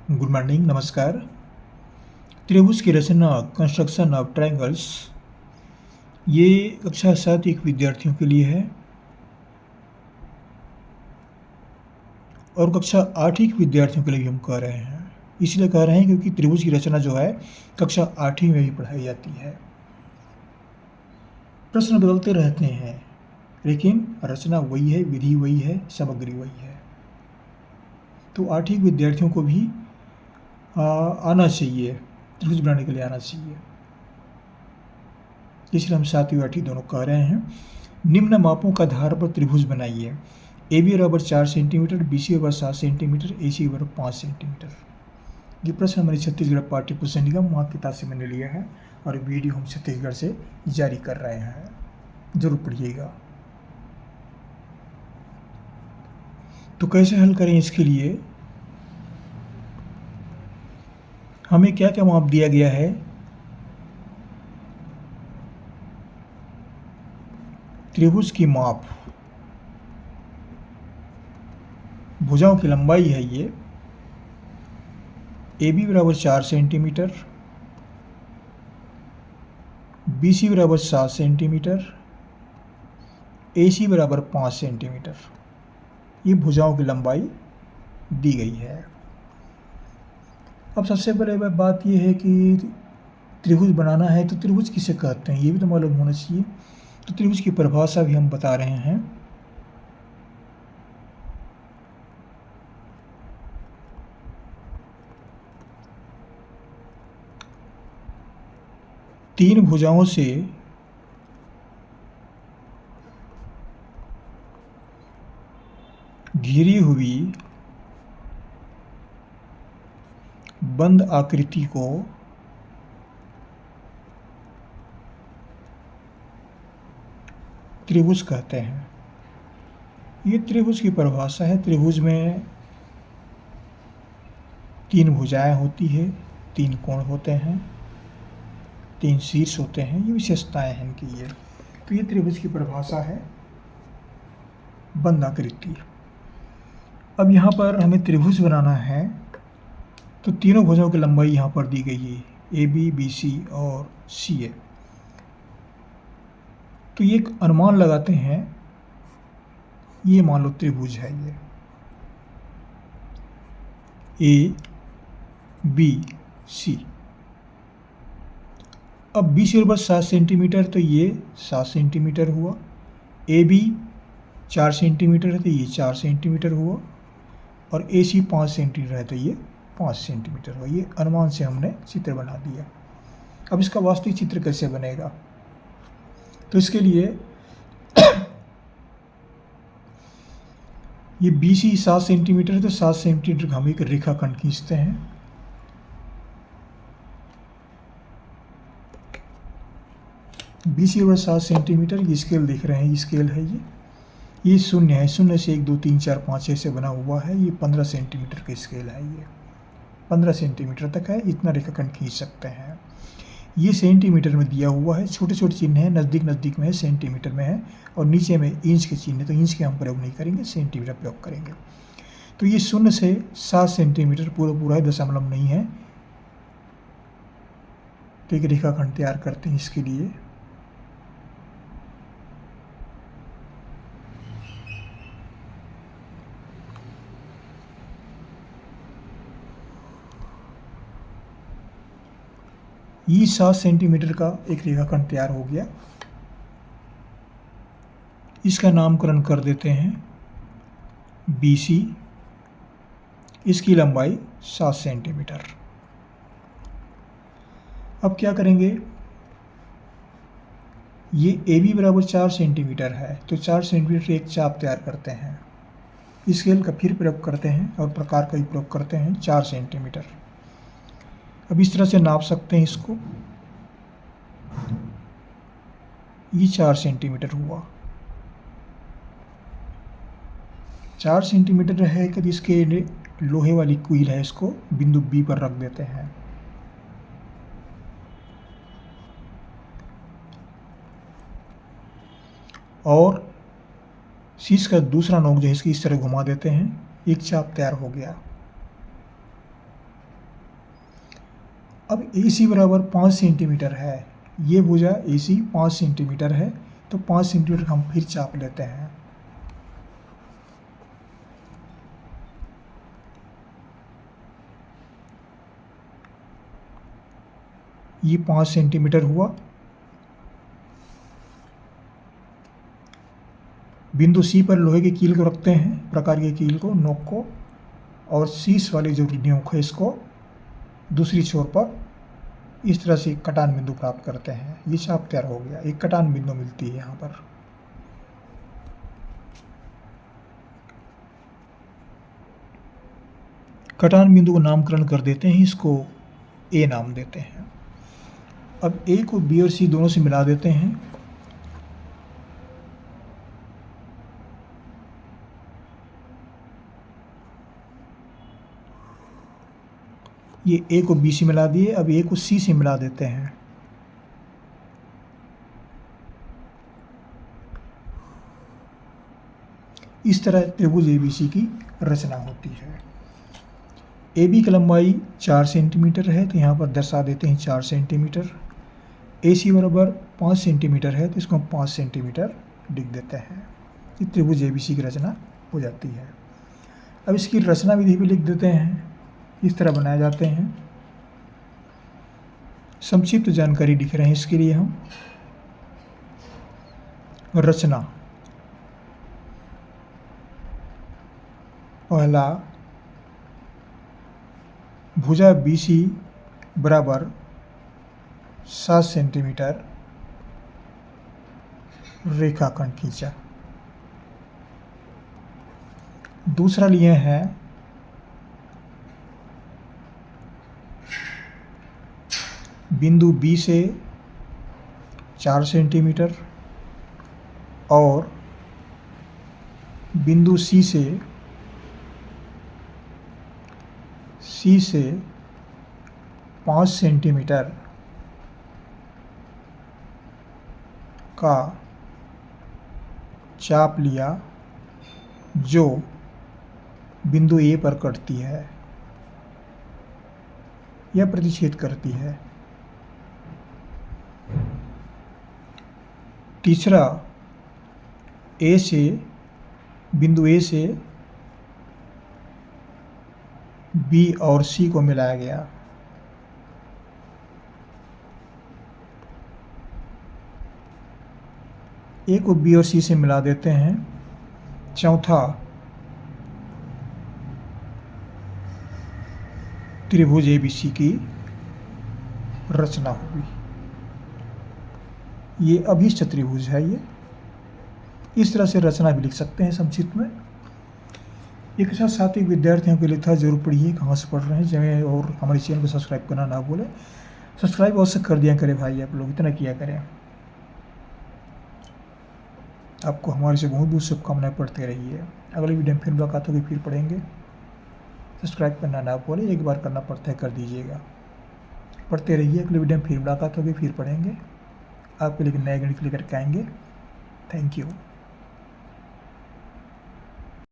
Good morning, नमस्कार। त्रिभुज की रचना, कंस्ट्रक्शन ऑफ ट्रायंगल्स, ये कक्षा 7 एक विद्यार्थियों के लिए है और कक्षा 8 के विद्यार्थियों के लिए भी हम कह रहे हैं। इसलिए कह रहे हैं क्योंकि त्रिभुज की रचना जो है कक्षा 8वीं में भी पढ़ाई जाती है। प्रश्न बदलते रहते हैं लेकिन रचना वही है, विधि वही है, सामग्री वही है। तो 8वीं के विद्यार्थियों को भी आना चाहिए, त्रिभुज बनाने के लिए आना चाहिए। इसलिए हम 7वीं 8वीं दोनों कह रहे हैं। निम्न मापों का आधार पर त्रिभुज बनाइए। ए बी बराबर 4 सेंटीमीटर, बी सी बराबर 7 सेंटीमीटर, ए सी बराबर 5 सेंटीमीटर। ये प्रश्न हमारे छत्तीसगढ़ पाठ्य पुस्तक निगम महाकिताब से मैंने लिया है और वीडियो हम छत्तीसगढ़ से जारी कर रहे हैं। जरूर पढ़िएगा। तो कैसे हल करें, इसके लिए हमें क्या क्या माप दिया गया है। त्रिभुज की माप, भुजाओं की लंबाई है ये। ए बी बराबर 4 सेंटीमीटर, बी सी बराबर 7 सेंटीमीटर, ए सी बराबर 5 सेंटीमीटर। ये भुजाओं की लंबाई दी गई है। अब सबसे पहले बात यह है कि त्रिभुज बनाना है तो त्रिभुज किसे कहते हैं, ये भी तो मालूम होना चाहिए। तो त्रिभुज की परिभाषा भी हम बता रहे हैं। तीन भुजाओं से घिरी हुई बंद आकृति को त्रिभुज कहते हैं। ये त्रिभुज की परिभाषा है। त्रिभुज में तीन भुजाएं होती है, तीन कोण होते हैं, तीन शीर्ष होते हैं। ये विशेषताएं हैं इनकी। ये तो ये त्रिभुज की परिभाषा है, बंद आकृति। अब यहाँ पर हमें त्रिभुज बनाना है तो तीनों भुजाओं की लंबाई यहाँ पर दी गई है, ए बी, बी सी और सी ए। तो ये एक अनुमान लगाते हैं, ये मान लो त्रिभुज है ये ए बी सी। अब बी सी बराबर 7 सेंटीमीटर तो ये 7 सेंटीमीटर हुआ। ए बी 4 सेंटीमीटर है तो ये 4 सेंटीमीटर हुआ और ए सी 5 सेंटीमीटर है तो ये 5 सेंटीमीटर हुआ। ये अनुमान से हमने चित्र बना दिया। अब इसका वास्तविक चित्र कैसे बनेगा, तो इसके लिए ये बी सी 7 सेंटीमीटर है तो 7 सेंटीमीटर का हम एक रेखाखंड खींचते हैं। बी सी बराबर 7 सेंटीमीटर, ये स्केल देख रहे हैं, ये स्केल है ये शून्य है। शून्य से 1 2 3 4 5 6 से बना हुआ है। ये 15 सेंटीमीटर का स्केल है। ये 15 सेंटीमीटर तक है, इतना रेखाखंड खींच सकते हैं। ये सेंटीमीटर में दिया हुआ है, छोटे छोटे चिन्ह है, नज़दीक नज़दीक में है, सेंटीमीटर में है और नीचे में इंच के चिन्ह है। तो इंच के हम प्रयोग नहीं करेंगे, सेंटीमीटर प्रयोग करेंगे। तो ये 0 से 7 सेंटीमीटर पूरा है, दशमलव नहीं है। तो एक रेखाखंड तैयार करते हैं इसके लिए। ये 7 सेंटीमीटर का एक रेखाखंड तैयार हो गया। इसका नामकरण कर देते हैं बी सी। इसकी लंबाई 7 सेंटीमीटर। अब क्या करेंगे, ये ए बी बराबर 4 सेंटीमीटर है तो 4 सेंटीमीटर एक चाप तैयार करते हैं। स्केल का फिर प्रयोग करते हैं और प्रकार का भी प्रयोग करते हैं, 4 सेंटीमीटर। अब इस तरह से नाप सकते हैं इसको। ये 4 सेंटीमीटर हुआ। 4 सेंटीमीटर है कि इसके लोहे वाली कील है, इसको बिंदु बी पर रख देते हैं। और शीश का दूसरा नोक जो है इसकी इस तरह घुमा देते हैं, एक चाप तैयार हो गया। अब AC बराबर 5 सेंटीमीटर है, ये भुजा AC 5 सेंटीमीटर है, तो 5 सेंटीमीटर हम फिर चाप लेते हैं। ये 5 सेंटीमीटर हुआ। बिंदु C पर लोहे की कील को रखते हैं, प्रकार की कील को, नोक को, और शीर्ष वाली जो नोक है इसको दूसरी छोर पर इस तरह से कटान बिंदु प्राप्त करते हैं। ये चाप तैयार हो गया, एक कटान बिंदु मिलती है यहाँ पर। कटान बिंदु को नामकरण कर देते हैं, इसको A नाम देते हैं। अब A को B और C दोनों से मिला देते हैं। ये A को B से मिला दिए, अब A को C से मिला देते हैं। इस तरह त्रिभुज ABC की रचना होती है। AB की लंबाई 4 सेंटीमीटर है, तो यहाँ पर दर्शा देते हैं 4 सेंटीमीटर। AC बराबर 5 सेंटीमीटर है, तो इसको हम 5 सेंटीमीटर लिख देते हैं। ये त्रिभुज ABC की रचना हो जाती है। अब इसकी रचना विधि भी लिख देते हैं, इस तरह बनाए जाते हैं। संक्षिप्त जानकारी लिख रहे हैं इसके लिए हम। रचना, पहला भुजा BC बराबर 7 सेंटीमीटर रेखाखंड खींचा। दूसरा लिए हैं बिंदु B से 4 सेंटीमीटर और बिंदु C से 5 सेंटीमीटर का चाप लिया, जो बिंदु A पर कटती है या प्रतिच्छेद करती है। तीसरा, बिंदु A से B और C को मिलाया गया। A को B और C से मिला देते हैं। चौथा, त्रिभुज ABC की रचना हुई। ये अभिष्ट त्रिभुज है। ये इस तरह से रचना भी लिख सकते हैं संक्षिप्त में। एक साथ एक विद्यार्थियों के लिए था, जरूर पढ़िए, कहाँ से पढ़ रहे हैं जमें, और हमारे चैनल को सब्सक्राइब करना ना भूलें। सब्सक्राइब अवश्य कर दिया करें भाई, आप लोग इतना किया करें। आपको हमारे से बहुत बहुत शुभकामनाएं, पढ़ते रहिए। अगले वीडियो में फिर मुलाकात होगी, फिर पढ़ेंगे। सब्सक्राइब करना ना भूलें, एक बार करना पड़ता है, कर दीजिएगा। पढ़ते रहिए, अगले वीडियो में फिर मुलाकात होगी, फिर पढ़ेंगे। आपके लिए नए गणित लेकर के आएंगे। Thank you.